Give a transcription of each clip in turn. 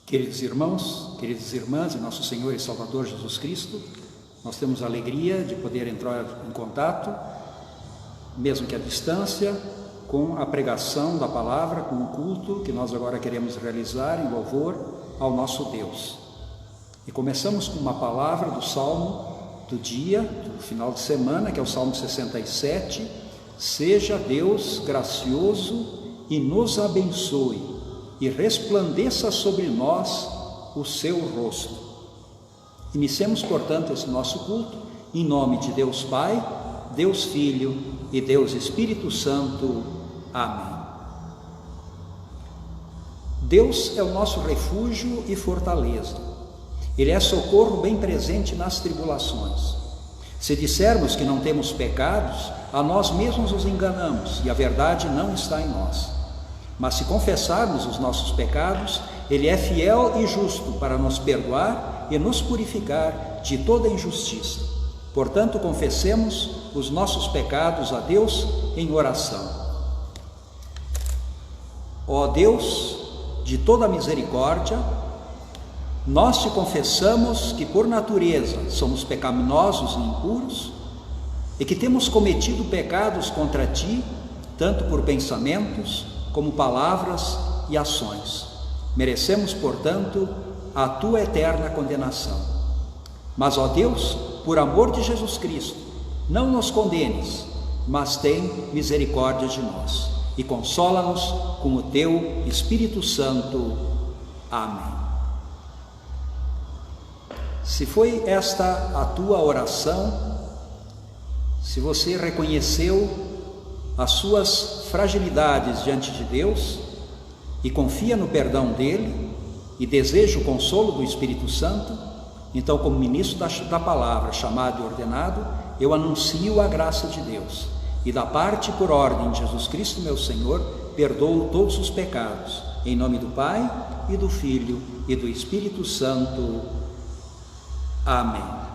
Queridos irmãos, queridas irmãs, em nosso Senhor e Salvador Jesus Cristo, nós temos a alegria de poder entrar em contato, mesmo que à distância, com a pregação da palavra, com o culto que nós agora queremos realizar em louvor ao nosso Deus. E começamos com uma palavra do Salmo do dia, do final de semana, que é o Salmo 67. Seja Deus gracioso e nos abençoe, e resplandeça sobre nós o seu rosto. Iniciemos, portanto, esse nosso culto em nome de Deus Pai, Deus Filho e Deus Espírito Santo. Amém. Deus é o nosso refúgio e fortaleza. Ele é socorro bem presente nas tribulações. Se dissermos que não temos pecados, a nós mesmos nos enganamos e a verdade não está em nós. Mas se confessarmos os nossos pecados, Ele é fiel e justo para nos perdoar e nos purificar de toda injustiça. Portanto, confessemos os nossos pecados a Deus em oração. Ó Deus, de toda misericórdia, nós te confessamos que por natureza somos pecaminosos e impuros e que temos cometido pecados contra ti, tanto por pensamentos como palavras e ações. Merecemos, portanto, a tua eterna condenação. Mas, ó Deus, por amor de Jesus Cristo, não nos condenes, mas tem misericórdia de nós e consola-nos com o teu Espírito Santo. Amém. Se foi esta a tua oração, se você reconheceu as suas fragilidades diante de Deus e confia no perdão dele e deseja o consolo do Espírito Santo, então, como ministro da palavra, chamado e ordenado, eu anuncio a graça de Deus e da parte por ordem de Jesus Cristo, meu Senhor, perdoo todos os pecados, em nome do Pai e do Filho e do Espírito Santo. Amém.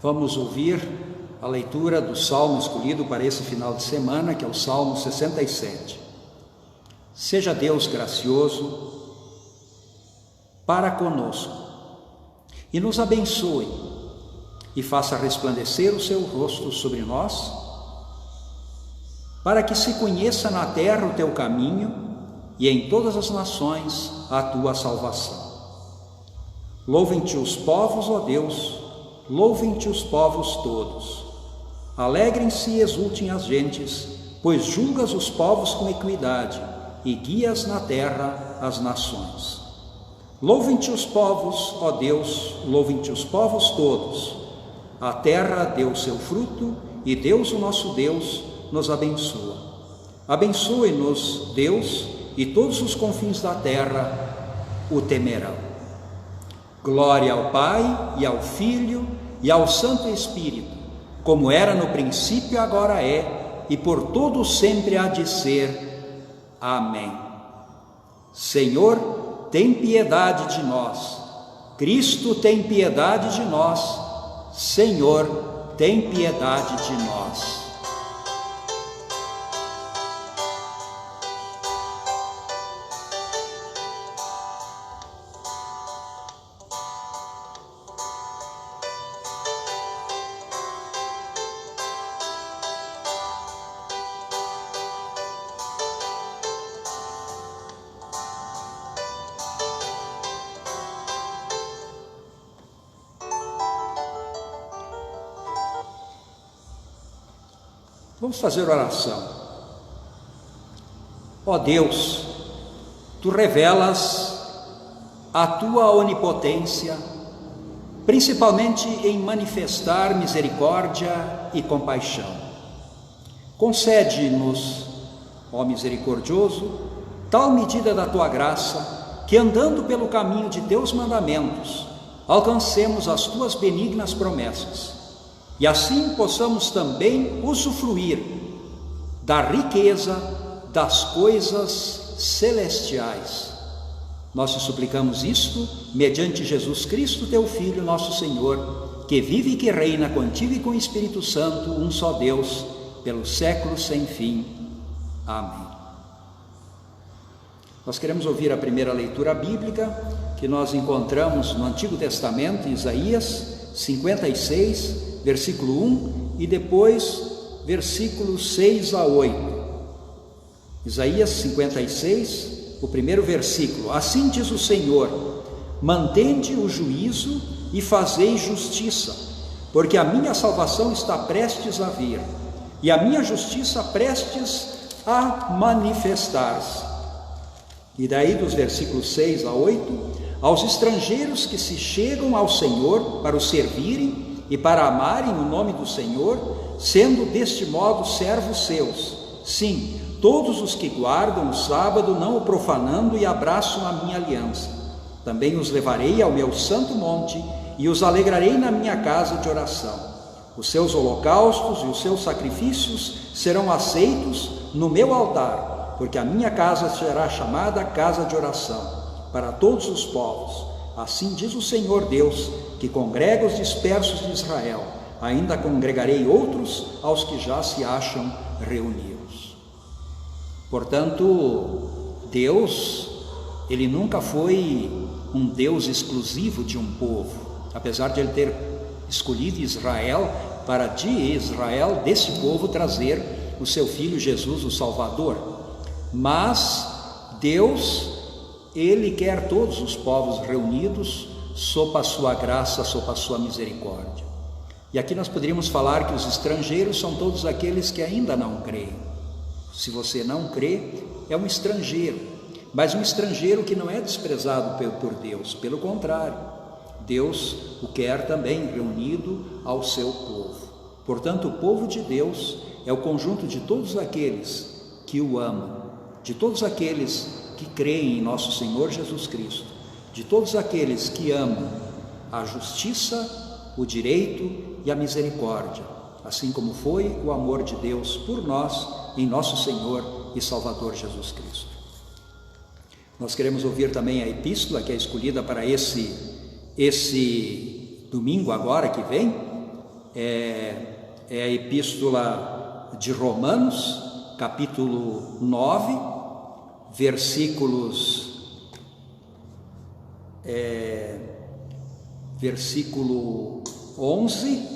Vamos ouvir a leitura do salmo escolhido para esse final de semana, que é o Salmo 67. Seja Deus gracioso para conosco e nos abençoe e faça resplandecer o seu rosto sobre nós, para que se conheça na terra o teu caminho e em todas as nações a tua salvação. Louvem-te os povos, ó Deus, louvem-te os povos todos. Alegrem-se e exultem as gentes, pois julgas os povos com equidade e guias na terra as nações. Louvem-te os povos, ó Deus, louvem-te os povos todos. A terra deu seu fruto e Deus, o nosso Deus, nos abençoa. Abençoe-nos, Deus, e todos os confins da terra o temerão. Glória ao Pai e ao Filho e ao Santo Espírito, como era no princípio, agora é, e por todo sempre há de ser. Amém. Senhor, tem piedade de nós. Cristo, tem piedade de nós. Senhor, tem piedade de nós. Vamos fazer oração. Ó Deus, Tu revelas a Tua onipotência, principalmente em manifestar misericórdia e compaixão. Concede-nos, ó misericordioso, tal medida da Tua graça, que andando pelo caminho de Teus mandamentos, alcancemos as Tuas benignas promessas, e assim possamos também usufruir da riqueza das coisas celestiais. Nós te suplicamos isto, mediante Jesus Cristo, Teu Filho, nosso Senhor, que vive e que reina contigo e com o Espírito Santo, um só Deus, pelos séculos sem fim. Amém. Nós queremos ouvir a primeira leitura bíblica, que nós encontramos no Antigo Testamento, em Isaías 56, versículo 1, e depois versículos 6 a 8. Isaías 56, o primeiro versículo: Assim diz o Senhor, mantende o juízo e fazei justiça, porque a minha salvação está prestes a vir, e a minha justiça prestes a manifestar-se. E daí dos versículos 6 a 8, aos estrangeiros que se chegam ao Senhor para o servirem e para amarem o nome do Senhor, sendo deste modo servos seus, sim, todos os que guardam o sábado, não o profanando, e abraçam a minha aliança. Também os levarei ao meu santo monte e os alegrarei na minha casa de oração. Os seus holocaustos e os seus sacrifícios serão aceitos no meu altar, porque a minha casa será chamada casa de oração para todos os povos. Assim diz o Senhor Deus, que congrega os dispersos de Israel, ainda congregarei outros aos que já se acham reunidos. Portanto, Deus, Ele nunca foi um Deus exclusivo de um povo, apesar de Ele ter escolhido Israel para de Israel, desse povo, trazer o seu Filho Jesus, o Salvador. Mas Deus, Ele quer todos os povos reunidos sob a sua graça, sob a sua misericórdia. E aqui nós poderíamos falar que os estrangeiros são todos aqueles que ainda não creem. Se você não crê, é um estrangeiro, mas um estrangeiro que não é desprezado por Deus, pelo contrário, Deus o quer também reunido ao seu povo. Portanto, o povo de Deus é o conjunto de todos aqueles que o amam, de todos aqueles que creem em nosso Senhor Jesus Cristo, de todos aqueles que amam a justiça, o direito e a misericórdia, assim como foi o amor de Deus por nós em nosso Senhor e Salvador Jesus Cristo. Nós queremos ouvir também a epístola que é escolhida para esse domingo agora que vem, é a epístola de Romanos, capítulo 9, versículo 11,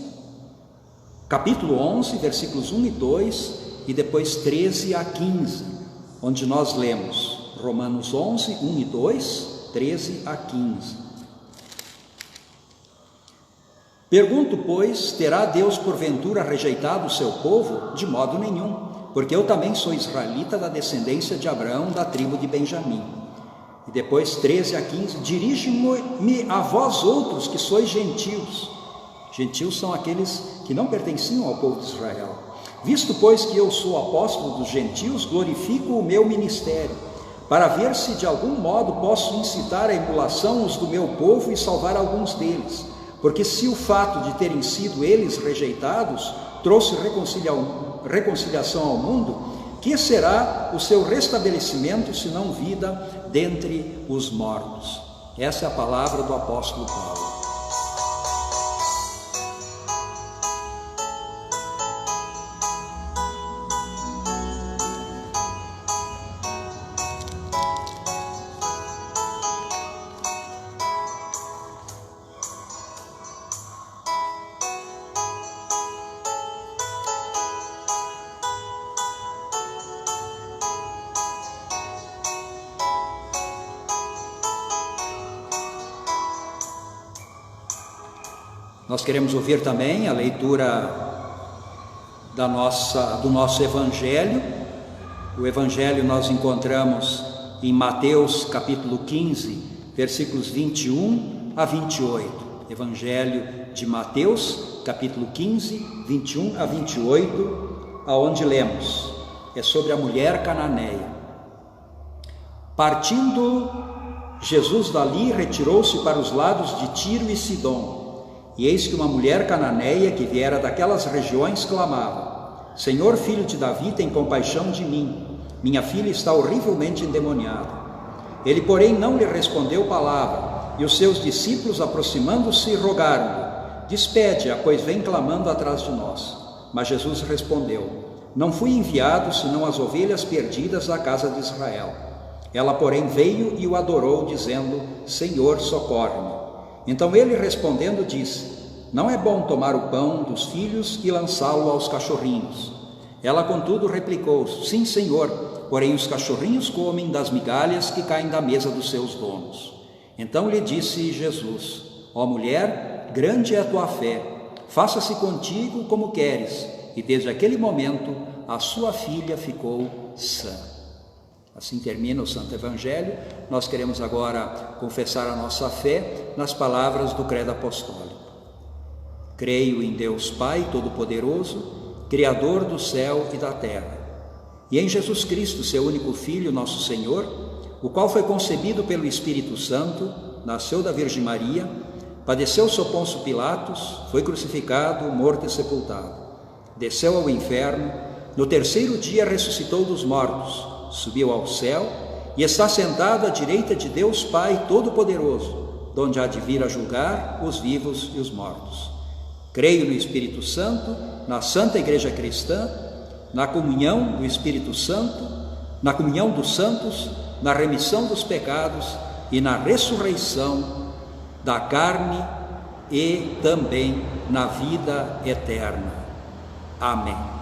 capítulo 11, versículos 1 e 2, e depois 13 a 15, onde nós lemos Romanos 11, 1 e 2, 13 a 15. Pergunto, pois, terá Deus porventura rejeitado o seu povo? De modo nenhum, porque eu também sou israelita da descendência de Abraão, da tribo de Benjamim. E depois 13 a 15, dirige-me a vós outros que sois gentios. Gentios são aqueles que não pertenciam ao povo de Israel. Visto, pois, que eu sou apóstolo dos gentios, glorifico o meu ministério, para ver se de algum modo posso incitar à emulação os do meu povo e salvar alguns deles. Porque se o fato de terem sido eles rejeitados trouxe reconciliação ao mundo, que será o seu restabelecimento, senão vida dentre os mortos? Essa é a palavra do apóstolo Paulo. Nós queremos ouvir também a leitura do nosso Evangelho. O Evangelho nós encontramos em Mateus capítulo 15, versículos 21 a 28. Evangelho de Mateus, capítulo 15, 21 a 28, aonde lemos, é sobre a mulher cananeia. Partindo Jesus dali, retirou-se para os lados de Tiro e Sidom, e eis que uma mulher cananeia que viera daquelas regiões clamava: Senhor, filho de Davi, tem compaixão de mim, minha filha está horrivelmente endemoniada. Ele, porém, não lhe respondeu palavra, e os seus discípulos, aproximando-se, rogaram-lhe: despede-a, pois vem clamando atrás de nós. Mas Jesus respondeu: não fui enviado senão as ovelhas perdidas da casa de Israel. Ela, porém, veio e o adorou, dizendo: Senhor, socorre-me. Então ele, respondendo, disse: não é bom tomar o pão dos filhos e lançá-lo aos cachorrinhos. Ela, contudo, replicou: sim, Senhor, porém os cachorrinhos comem das migalhas que caem da mesa dos seus donos. Então lhe disse Jesus: ó mulher, grande é a tua fé, faça-se contigo como queres. E desde aquele momento a sua filha ficou sã. Assim termina o Santo Evangelho. Nós queremos agora confessar a nossa fé nas palavras do Credo Apostólico. Creio em Deus Pai Todo-Poderoso, Criador do céu e da terra, e em Jesus Cristo, seu único Filho, nosso Senhor, o qual foi concebido pelo Espírito Santo, nasceu da Virgem Maria, padeceu sob Pôncio Pilatos, foi crucificado, morto e sepultado, desceu ao inferno, no terceiro dia ressuscitou dos mortos, subiu ao céu e está sentado à direita de Deus Pai Todo-Poderoso, donde há de vir a julgar os vivos e os mortos. Creio no Espírito Santo, na Santa Igreja Cristã, na comunhão do Espírito Santo, na comunhão dos santos, na remissão dos pecados e na ressurreição da carne e também na vida eterna. Amém.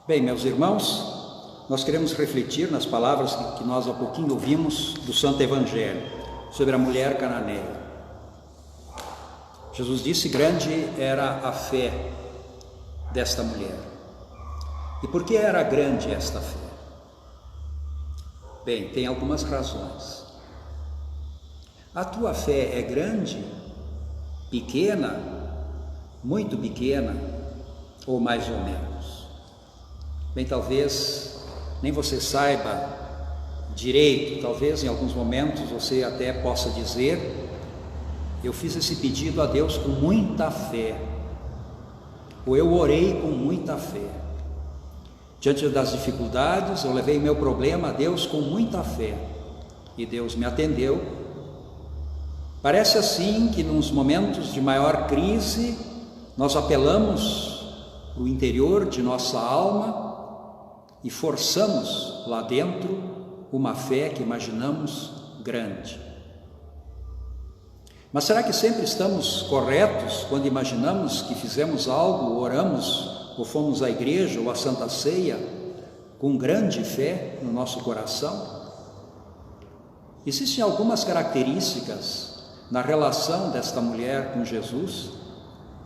Bem, meus irmãos, nós queremos refletir nas palavras que nós há pouquinho ouvimos do Santo Evangelho, sobre a mulher cananeia. Jesus disse: grande era a fé desta mulher. E por que era grande esta fé? Bem, tem algumas razões. A tua fé é grande, pequena, muito pequena ou mais ou menos? Bem, talvez nem você saiba direito, talvez em alguns momentos você até possa dizer: eu fiz esse pedido a Deus com muita fé, ou eu orei com muita fé. Diante das dificuldades, eu levei meu problema a Deus com muita fé, e Deus me atendeu. Parece assim que nos momentos de maior crise, nós apelamos para o interior de nossa alma e forçamos lá dentro uma fé que imaginamos grande. Mas será que sempre estamos corretos quando imaginamos que fizemos algo, oramos, ou fomos à igreja ou à Santa Ceia com grande fé no nosso coração? Existem algumas características na relação desta mulher com Jesus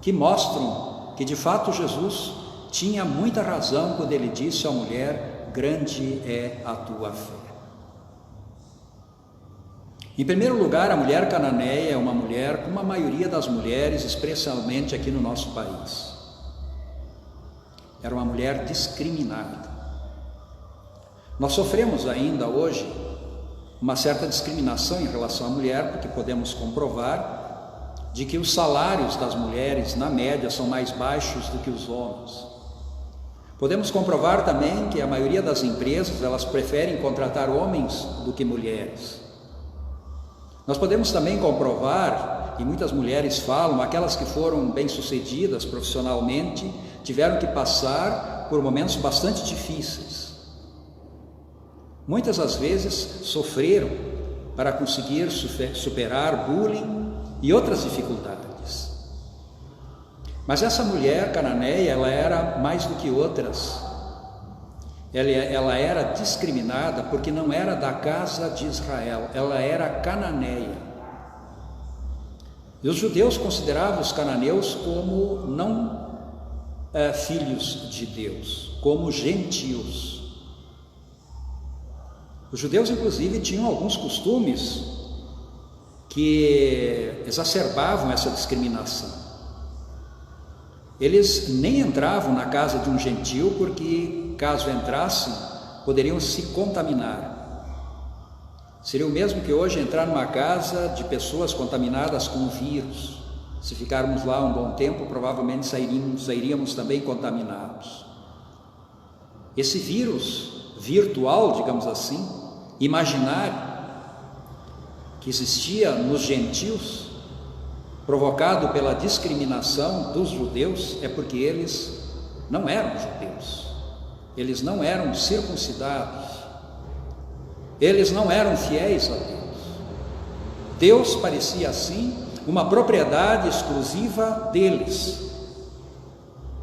que mostram que de fato Jesus tinha muita razão quando ele disse à mulher: grande é a tua fé. Em primeiro lugar, a mulher cananeia é uma mulher como a maioria das mulheres, especialmente aqui no nosso país. Era uma mulher discriminada. Nós sofremos ainda hoje uma certa discriminação em relação à mulher, porque podemos comprovar de que os salários das mulheres, na média, são mais baixos do que os homens. Podemos comprovar também que a maioria das empresas, elas preferem contratar homens do que mulheres. Nós podemos também comprovar, e muitas mulheres falam, aquelas que foram bem-sucedidas profissionalmente, tiveram que passar por momentos bastante difíceis. Muitas das vezes sofreram para conseguir superar bullying e outras dificuldades. Mas essa mulher cananeia, ela era mais do que outras. Ela era discriminada porque não era da casa de Israel, ela era cananeia. E os judeus consideravam os cananeus como não filhos de Deus, como gentios. Os judeus, inclusive, tinham alguns costumes que exacerbavam essa discriminação. Eles nem entravam na casa de um gentio porque, caso entrassem, poderiam se contaminar. Seria o mesmo que hoje entrar numa casa de pessoas contaminadas com vírus. Se ficarmos lá um bom tempo, provavelmente sairíamos também contaminados. Esse vírus virtual, digamos assim, imaginário, que existia nos gentios, provocado pela discriminação dos judeus, é porque eles não eram judeus, eles não eram circuncidados, eles não eram fiéis a Deus. Deus parecia assim uma propriedade exclusiva deles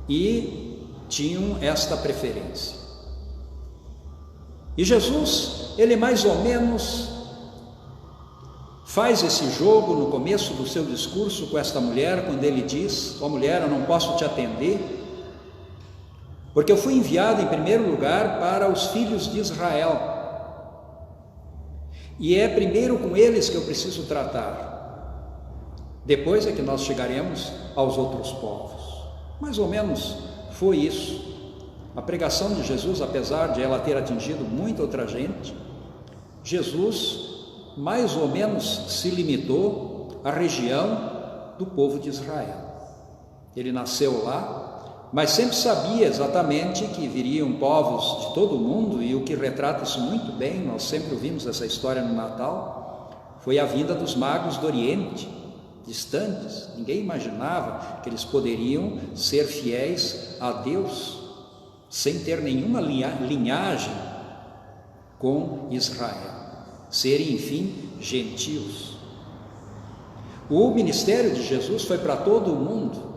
e tinham esta preferência. E Jesus, ele mais ou menos faz esse jogo no começo do seu discurso com esta mulher, quando ele diz: ó mulher, eu não posso te atender, porque eu fui enviado em primeiro lugar para os filhos de Israel, e é primeiro com eles que eu preciso tratar, depois é que nós chegaremos aos outros povos. Mais ou menos foi isso. A pregação de Jesus, apesar de ela ter atingido muita outra gente, Jesus mais ou menos se limitou à região do povo de Israel. Ele nasceu lá, mas sempre sabia exatamente que viriam povos de todo o mundo, e o que retrata isso muito bem, nós sempre ouvimos essa história no Natal, foi a vinda dos magos do Oriente, distantes. Ninguém imaginava que eles poderiam ser fiéis a Deus, sem ter nenhuma linhagem com Israel, serem, enfim, gentios. O ministério de Jesus foi para todo o mundo.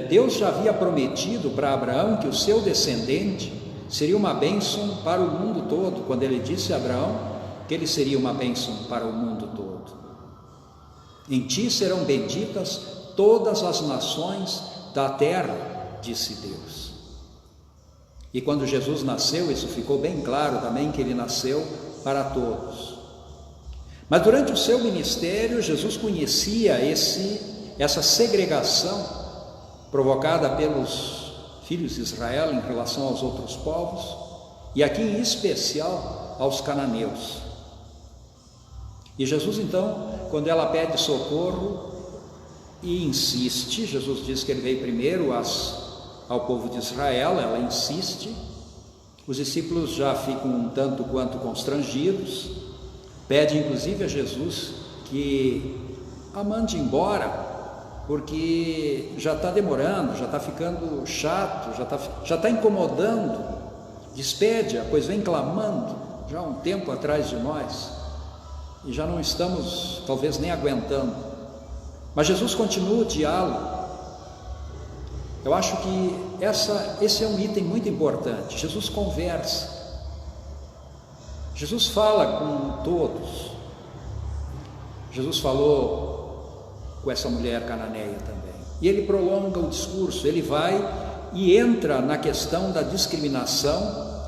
Deus já havia prometido para Abraão que o seu descendente seria uma bênção para o mundo todo, quando ele disse a Abraão que ele seria uma bênção para o mundo todo. Em ti serão benditas todas as nações da terra, disse Deus. E quando Jesus nasceu, isso ficou bem claro também, que ele nasceu para todos. Mas durante o seu ministério, Jesus conhecia essa segregação provocada pelos filhos de Israel em relação aos outros povos, e aqui em especial aos cananeus. E Jesus então, quando ela pede socorro e insiste, Jesus diz que ele veio primeiro ao povo de Israel, ela insiste, os discípulos já ficam um tanto quanto constrangidos, pedem inclusive a Jesus que a mande embora, porque já está demorando, já está ficando chato, já está incomodando, despede-a, pois vem clamando já há um tempo atrás de nós, e já não estamos talvez nem aguentando. Mas Jesus continua o diálogo. Eu acho que esse é um item muito importante. Jesus conversa, Jesus fala com todos. Jesus falou com essa mulher cananeia também, e ele prolonga o discurso, ele vai e entra na questão da discriminação,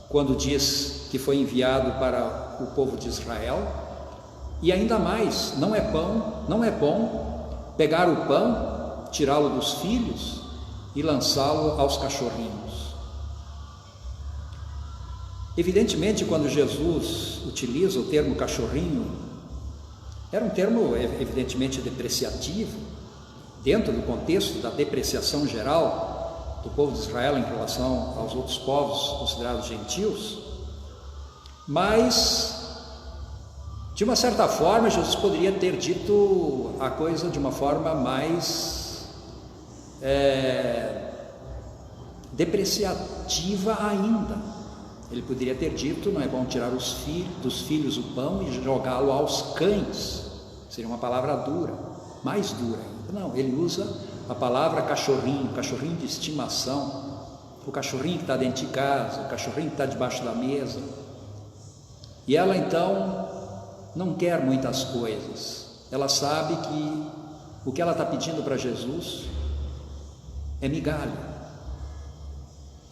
quando diz que foi enviado para o povo de Israel, e ainda mais, não é bom pegar o pão, tirá-lo dos filhos e lançá-lo aos cachorrinhos. Evidentemente, quando Jesus utiliza o termo cachorrinho, era um termo evidentemente depreciativo, dentro do contexto da depreciação geral, do povo de Israel em relação aos outros povos considerados gentios, mas de uma certa forma Jesus poderia ter dito a coisa de uma forma mais depreciativa ainda. Ele poderia ter dito: não é bom tirar dos filhos o pão e jogá-lo aos cães. Seria uma palavra dura, mais dura ainda. Não, ele usa a palavra cachorrinho, cachorrinho de estimação, o cachorrinho que está dentro de casa, o cachorrinho que está debaixo da mesa. E ela então não quer muitas coisas. Ela sabe que o que ela está pedindo para Jesus é migalha.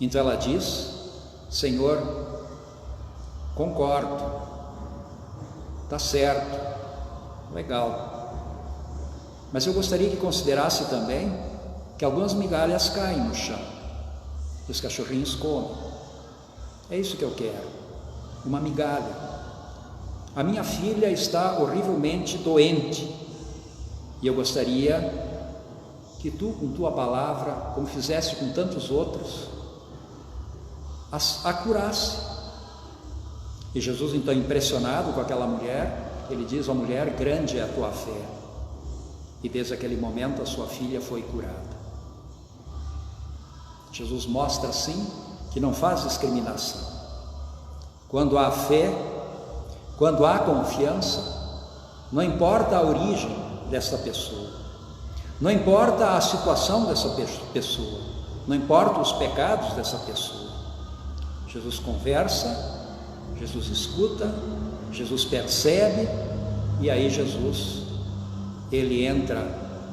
Então ela diz: Senhor, concordo, está certo, legal, mas eu gostaria que considerasse também que algumas migalhas caem no chão e os cachorrinhos comem. É isso que eu quero, uma migalha. A minha filha está horrivelmente doente e eu gostaria que tu, com tua palavra, como fizeste com tantos outros, a curasse. E Jesus, então, impressionado com aquela mulher, ele diz: ó mulher, grande é a tua fé. E desde aquele momento a sua filha foi curada. Jesus mostra assim que não faz discriminação. Quando há fé, quando há confiança, não importa a origem desta pessoa, não importa a situação dessa pessoa, não importa os pecados dessa pessoa. Jesus conversa, Jesus escuta, Jesus percebe, e aí Jesus, ele entra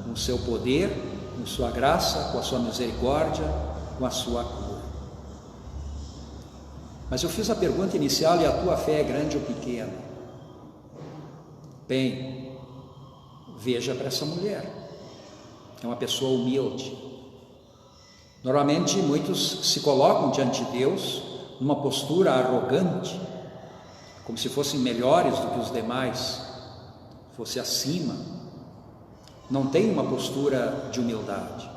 com seu poder, com sua graça, com a sua misericórdia, com a sua cura. Mas eu fiz a pergunta inicial: e a tua fé é grande ou pequena? Bem, veja para essa mulher, é uma pessoa humilde. Normalmente muitos se colocam diante de Deus numa postura arrogante, como se fossem melhores do que os demais, fosse acima. Não tem uma postura de humildade.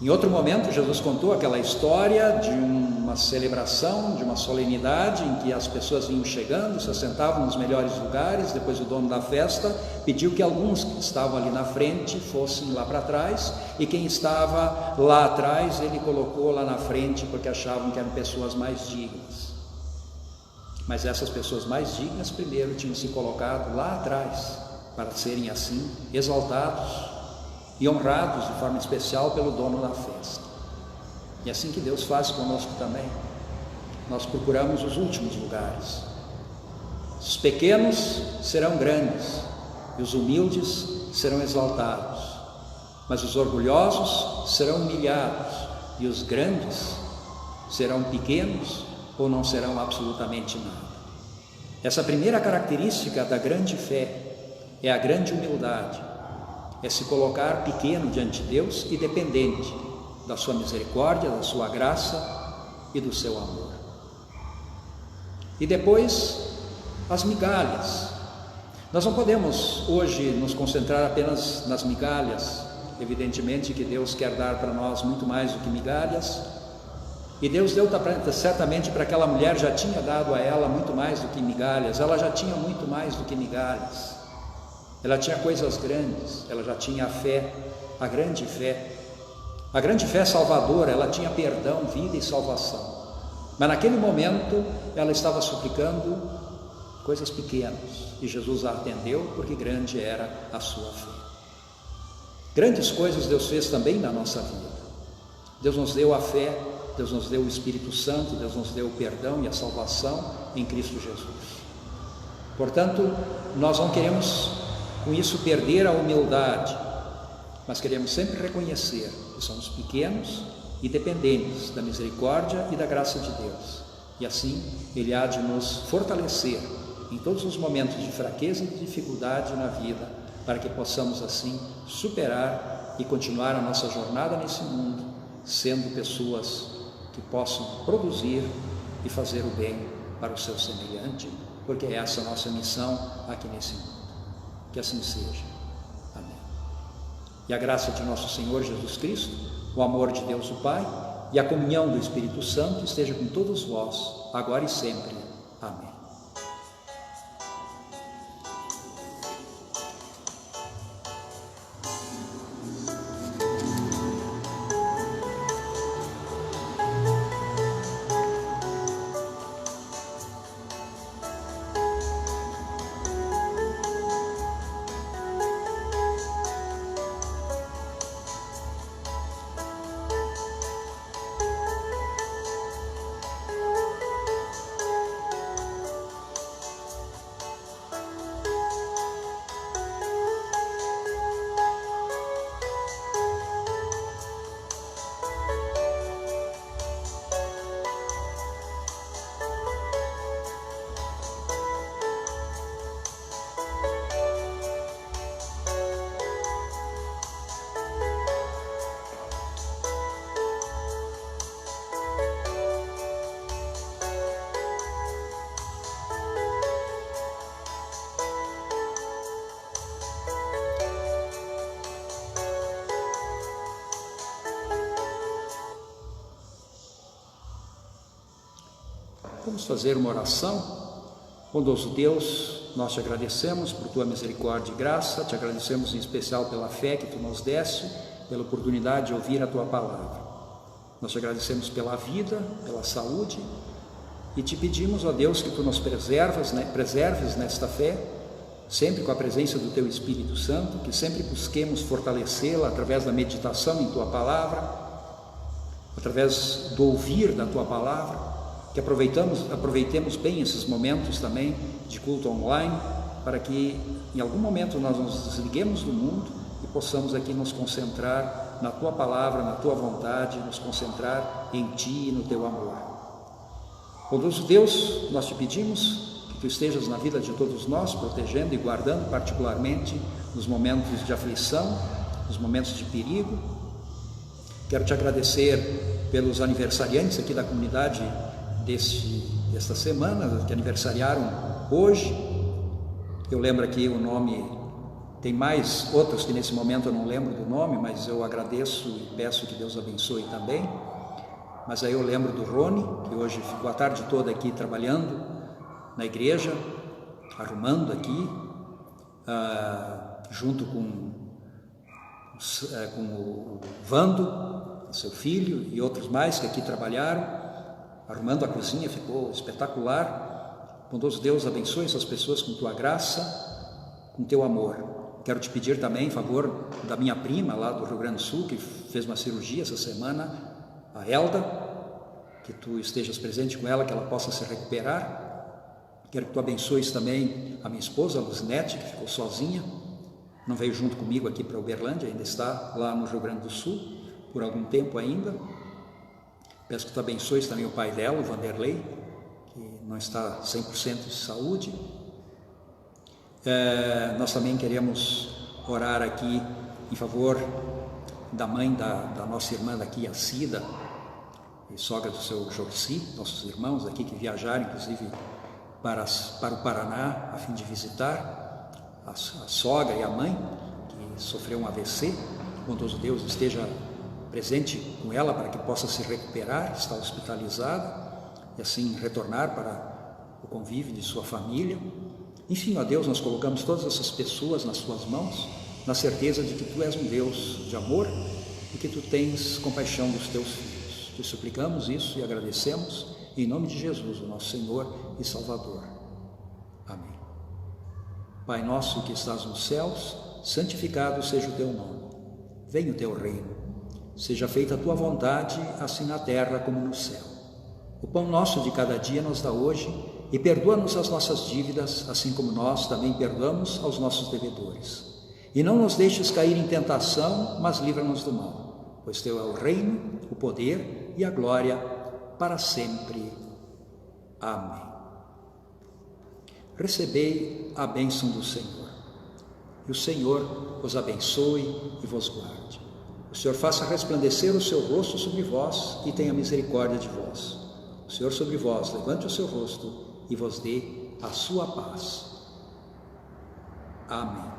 Em outro momento, Jesus contou aquela história de uma celebração, de uma solenidade, em que as pessoas vinham chegando, se assentavam nos melhores lugares. Depois o dono da festa pediu que alguns que estavam ali na frente fossem lá para trás, e quem estava lá atrás ele colocou lá na frente, porque achavam que eram pessoas mais dignas. Mas essas pessoas mais dignas primeiro tinham se colocado lá atrás, para serem assim exaltados e honrados de forma especial pelo dono da festa. E assim que Deus faz conosco também. Nós procuramos os últimos lugares. Os pequenos serão grandes e os humildes serão exaltados, mas os orgulhosos serão humilhados e os grandes serão pequenos ou não serão absolutamente nada. Essa primeira característica da grande fé é a grande humildade, é se colocar pequeno diante de Deus e dependente da sua misericórdia, da sua graça e do seu amor. E depois, as migalhas. Nós não podemos hoje nos concentrar apenas nas migalhas. Evidentemente que Deus quer dar para nós muito mais do que migalhas, e Deus deu certamente para aquela mulher, já tinha dado a ela muito mais do que migalhas. Ela já tinha muito mais do que migalhas. Ela tinha coisas grandes, ela já tinha a fé, a grande fé salvadora. Ela tinha perdão, vida e salvação. Mas naquele momento ela estava suplicando coisas pequenas, e Jesus a atendeu porque grande era a sua fé. Grandes coisas Deus fez também na nossa vida. Deus nos deu a fé, Deus nos deu o Espírito Santo, Deus nos deu o perdão e a salvação em Cristo Jesus. Portanto, nós não queremos com isso perder a humildade, mas queremos sempre reconhecer que somos pequenos e dependentes da misericórdia e da graça de Deus. E assim Ele há de nos fortalecer em todos os momentos de fraqueza e de dificuldade na vida, para que possamos assim superar e continuar a nossa jornada nesse mundo, sendo pessoas que possam produzir e fazer o bem para o seu semelhante, porque é essa a nossa missão aqui nesse mundo. Que assim seja. Amém. E a graça de nosso Senhor Jesus Cristo, O amor de Deus o Pai e a comunhão do Espírito Santo esteja com todos vós, agora e sempre. Amém. Vamos fazer uma oração. Bondoso Deus, nós te agradecemos por tua misericórdia e graça, te agradecemos em especial pela fé que tu nos deste, pela oportunidade de ouvir a tua palavra. Nós te agradecemos pela vida, pela saúde e te pedimos, ó Deus, que tu nos preserves nesta fé, sempre com a presença do teu Espírito Santo, que sempre busquemos fortalecê-la através da meditação em tua palavra, através do ouvir da tua palavra, que aproveitemos bem esses momentos também de culto online, para que em algum momento nós nos desliguemos do mundo e possamos aqui nos concentrar na tua palavra, na tua vontade, nos concentrar em ti e no teu amor. Bondoso Deus, nós te pedimos que tu estejas na vida de todos nós, protegendo e guardando particularmente nos momentos de aflição, nos momentos de perigo. Quero te agradecer pelos aniversariantes aqui da comunidade desta semana, que aniversariaram hoje. Eu lembro aqui o nome, tem mais outros que nesse momento eu não lembro do nome, mas eu agradeço e peço que Deus abençoe também. Mas aí eu lembro do Rony, que hoje ficou a tarde toda aqui trabalhando na igreja, arrumando aqui, junto com o Vando, seu filho, e outros mais que aqui trabalharam, arrumando a cozinha, ficou espetacular. Bondoso Deus, abençoe essas pessoas com tua graça, com teu amor. Quero te pedir também em favor da minha prima lá do Rio Grande do Sul, que fez uma cirurgia essa semana, a Elda, que tu estejas presente com ela, que ela possa se recuperar. Quero que tu abençoes também a minha esposa, a Luzinete, que ficou sozinha, não veio junto comigo aqui para Uberlândia, ainda está lá no Rio Grande do Sul, por algum tempo ainda. Peço que tu abençoes também o pai dela, o Vanderlei, que não está 100% de saúde. Nós também queremos orar aqui em favor da mãe da nossa irmã daqui, a Cida, e sogra do seu Jorci, nossos irmãos aqui que viajaram, inclusive, para o Paraná, a fim de visitar a sogra e a mãe, que sofreu um AVC. Bondoso Deus esteja presente com ela para que possa se recuperar, está hospitalizada, e assim retornar para o convívio de sua família. Enfim, ó Deus, nós colocamos todas essas pessoas nas suas mãos, na certeza de que tu és um Deus de amor e que tu tens compaixão dos teus filhos. Te suplicamos isso e agradecemos em nome de Jesus, o nosso Senhor e Salvador. Amém. Pai nosso que estás nos céus, santificado seja o teu nome. Venha o teu reino. Seja feita a tua vontade, assim na terra como no céu. O pão nosso de cada dia nos dá hoje, e perdoa-nos as nossas dívidas, assim como nós também perdoamos aos nossos devedores. E não nos deixes cair em tentação, mas livra-nos do mal, pois teu é o reino, o poder e a glória para sempre. Amém. Recebei a bênção do Senhor. E o Senhor vos abençoe e vos guarde. O Senhor faça resplandecer o seu rosto sobre vós e tenha misericórdia de vós. O Senhor sobre vós levante o seu rosto e vos dê a sua paz. Amém.